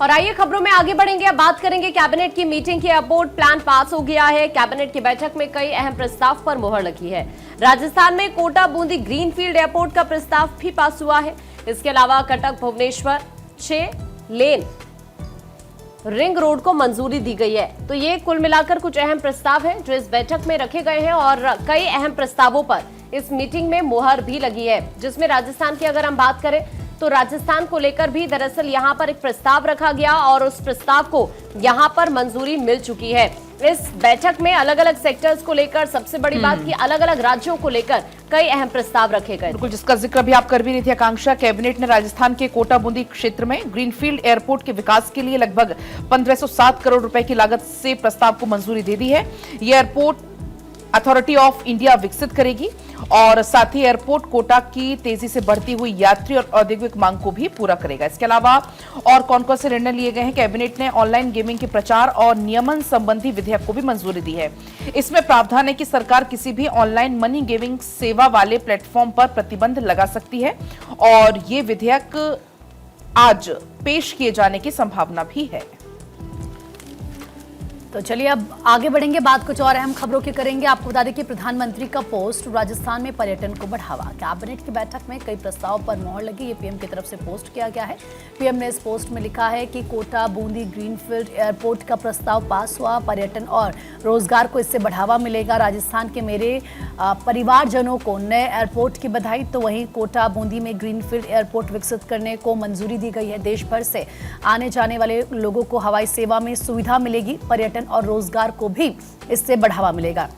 और आइए खबरों में आगे बढ़ेंगे। अब बात करेंगे कैबिनेट की मीटिंग की। एयरपोर्ट प्लान पास हो गया है। कैबिनेट की बैठक में कई अहम प्रस्ताव पर मुहर लगी है। राजस्थान में कोटा बूंदी ग्रीनफील्ड एयरपोर्ट का प्रस्ताव भी पास हुआ है। इसके अलावा कटक भुवनेश्वर 6 लेन रिंग रोड को मंजूरी दी गई है। तो ये कुल मिलाकर कुछ अहम प्रस्ताव है जो इस बैठक में रखे गए हैं और कई अहम प्रस्तावों पर इस मीटिंग में मुहर भी लगी है, जिसमें राजस्थान की अगर हम बात करें तो राजस्थान को लेकर भी दरअसल यहां पर एक प्रस्ताव रखा गया और उस प्रस्ताव को यहां पर मंजूरी मिल चुकी है। इस बैठक में अलग अलग सेक्टर्स को लेकर सबसे बड़ी बात की अलग अलग राज्यों को लेकर कई अहम प्रस्ताव रखे गए। बिल्कुल, जिसका जिक्र भी आप कर भी रही थी आकांक्षा। कैबिनेट ने राजस्थान के कोटा बूंदी क्षेत्र में ग्रीनफील्ड एयरपोर्ट के विकास के लिए लगभग 1507 करोड़ रुपए की लागत से प्रस्ताव को मंजूरी दे दी है। यह एयरपोर्ट अथॉरिटी ऑफ इंडिया विकसित करेगी और साथ ही एयरपोर्ट कोटा की तेजी से बढ़ती हुई यात्री और औद्योगिक मांग को भी पूरा करेगा। इसके अलावा और कौन-कौन से निर्णय लिए गए हैं? कैबिनेट ने ऑनलाइन गेमिंग के प्रचार और नियमन संबंधी विधेयक को भी मंजूरी दी है। इसमें प्रावधान है कि सरकार किसी भी ऑनलाइन मनी गेमिंग सेवा वाले प्लेटफॉर्म पर प्रतिबंध लगा सकती है और ये विधेयक आज पेश किए जाने की संभावना भी है। तो चलिए अब आगे बढ़ेंगे, बात कुछ और अहम खबरों की करेंगे। आपको बता दें कि प्रधानमंत्री का पोस्ट राजस्थान में पर्यटन को बढ़ावा। कैबिनेट की बैठक में कई प्रस्ताव पर मुहर लगी। ये पीएम की तरफ से पोस्ट किया गया है। पीएम ने इस पोस्ट में लिखा है कि कोटा बूंदी ग्रीनफील्ड एयरपोर्ट का प्रस्ताव पास हुआ। पर्यटन और रोजगार को इससे बढ़ावा मिलेगा। राजस्थान के मेरे परिवारजनों को नए एयरपोर्ट की बधाई। तो वहीं कोटा बूंदी में ग्रीनफील्ड एयरपोर्ट विकसित करने को मंजूरी दी गई है। देश भर से आने जाने वाले लोगों को हवाई सेवा में सुविधा मिलेगी। पर्यटन और रोजगार को भी इससे बढ़ावा मिलेगा।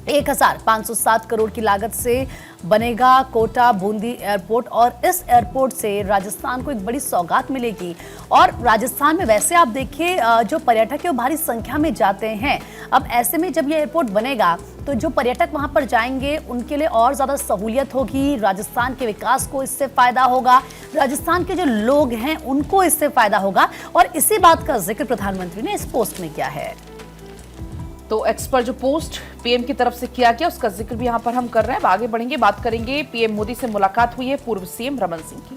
1507 करोड़ की लागत से बनेगा कोटा बूंदी एयरपोर्ट और इस एयरपोर्ट से राजस्थान को एक बड़ी सौगात मिलेगी। और राजस्थान में वैसे आप देखिए जो पर्यटक है वो भारी संख्या में जाते हैं। अब ऐसे में जब ये एयरपोर्ट बनेगा तो जो पर्यटक वहां पर जाएंगे उनके लिए और ज्यादा सहूलियत होगी। राजस्थान के विकास को इससे फायदा होगा। राजस्थान के जो लोग हैं उनको इससे फायदा होगा और इसी बात का जिक्र प्रधानमंत्री ने इस पोस्ट में किया है। तो एक्स पर जो पोस्ट पीएम की तरफ से किया गया उसका जिक्र भी यहां पर हम कर रहे हैं। आगे बढ़ेंगे, बात करेंगे। पीएम मोदी से मुलाकात हुई है पूर्व सीएम रमन सिंह की।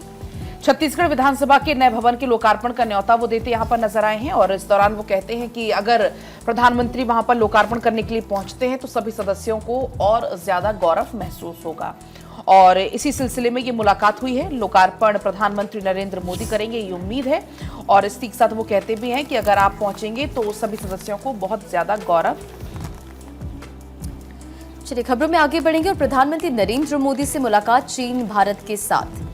छत्तीसगढ़ विधानसभा के नए भवन के लोकार्पण का न्योता वो देते यहां पर नजर आए हैं और इस दौरान वो कहते हैं कि अगर प्रधानमंत्री वहां पर लोकार्पण करने के लिए पहुंचते हैं तो सभी सदस्यों को और ज्यादा गौरव महसूस होगा और इसी सिलसिले में ये मुलाकात हुई है। लोकार्पण प्रधानमंत्री नरेंद्र मोदी करेंगे, ये उम्मीद है और इसी के साथ वो कहते भी हैं कि अगर आप पहुंचेंगे तो सभी सदस्यों को बहुत ज्यादा गौरव। चलिए खबरों में आगे बढ़ेंगे और प्रधानमंत्री नरेंद्र मोदी से मुलाकात चीन भारत के साथ।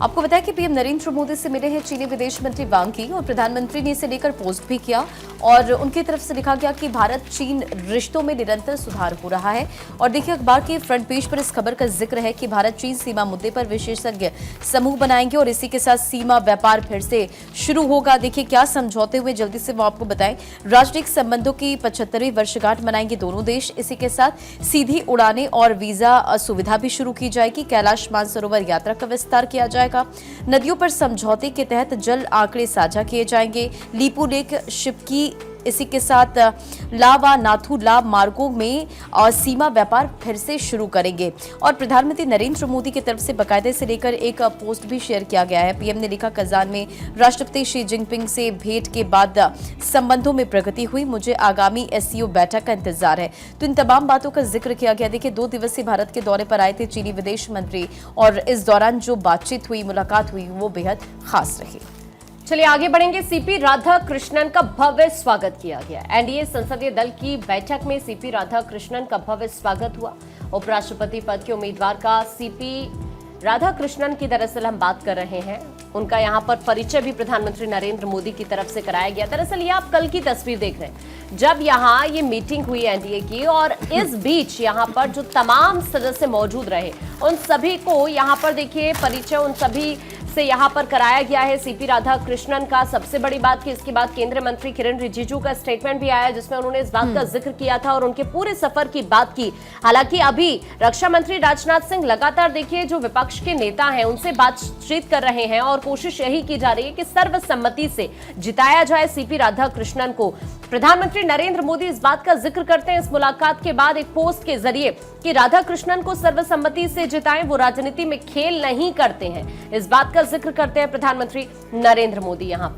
आपको बताया कि पीएम नरेंद्र मोदी से मिले हैं चीनी विदेश मंत्री वांग की और प्रधानमंत्री ने इसे लेकर पोस्ट भी किया और उनकी तरफ से लिखा गया कि भारत चीन रिश्तों में निरंतर सुधार हो रहा है। और देखिए अखबार के फ्रंट पेज पर इस खबर का जिक्र है कि भारत चीन सीमा मुद्दे पर विशेषज्ञ समूह बनाएंगे और इसी के साथ सीमा व्यापार फिर से शुरू होगा। देखिए क्या समझौते हुए, जल्दी से वो आपको बताएं। राजनयिक संबंधों की 75वीं वर्षगांठ मनाएंगे दोनों देश। इसी के साथ सीधी उड़ानें और वीजा सुविधा भी शुरू की जाएगी। कैलाश मानसरोवर यात्रा का विस्तार किया जाएगा। नदियों पर समझौते के तहत जल आंकड़े साझा किए जाएंगे। लीपू लेक शिपकी, इसी के साथ लावा नाथू लाभ मार्गों में सीमा व्यापार फिर से शुरू करेंगे। और प्रधानमंत्री नरेंद्र मोदी की तरफ से बाकायदे से लेकर एक पोस्ट भी शेयर किया गया है। पीएम ने लिखा, कजान में राष्ट्रपति शी जिनपिंग से भेंट के बाद संबंधों में प्रगति हुई। मुझे आगामी एससीओ बैठक का इंतजार है। तो इन तमाम बातों का जिक्र किया गया। देखिए 2 दिवसीय भारत के दौरे पर आए थे चीनी विदेश मंत्री और इस दौरान जो बातचीत हुई, मुलाकात हुई, वो बेहद खास रही। चलिए आगे बढ़ेंगे। सीपी राधाकृष्णन का भव्य स्वागत किया गया। एनडीए संसदीय दल की बैठक में सीपी राधाकृष्णन का भव्य स्वागत हुआ। उपराष्ट्रपति पद के उम्मीदवार का सीपी राधाकृष्णन की दरअसल हम बात कर रहे हैं। उनका यहां पर परिचय भी प्रधानमंत्री नरेंद्र मोदी की तरफ से कराया गया। दरअसल ये आप कल की तस्वीर देख रहे हैं जब यहां ये मीटिंग हुई एनडीए की और इस बीच यहां पर जो तमाम सदस्य मौजूद रहे उन सभी को यहां पर देखिए परिचय उन सभी से यहां पर कराया गया है। सीपी राधाकृष्णन का सबसे बड़ी बात कि इसके बाद केंद्रीय मंत्री किरण रिजिजू का स्टेटमेंट भी आया जिसमें उन्होंने इस बात का जिक्र किया था और उनके पूरे सफर की बात की। हालांकि अभी रक्षा मंत्री राजनाथ सिंह लगातार देखिए जो विपक्ष के नेता हैं उनसे बातचीत कर रहे हैं और कोशिश यही की जा रही है कि सर्वसम्मति से जिताया जाए सीपी राधाकृष्णन को। प्रधानमंत्री नरेंद्र मोदी इस बात का जिक्र करते हैं इस मुलाकात के बाद एक पोस्ट के जरिए कि राधाकृष्णन को सर्वसम्मति से जिताएं, वो राजनीति में खेल नहीं करते हैं। इस बात का जिक्र करते हैं प्रधानमंत्री नरेंद्र मोदी यहां पर।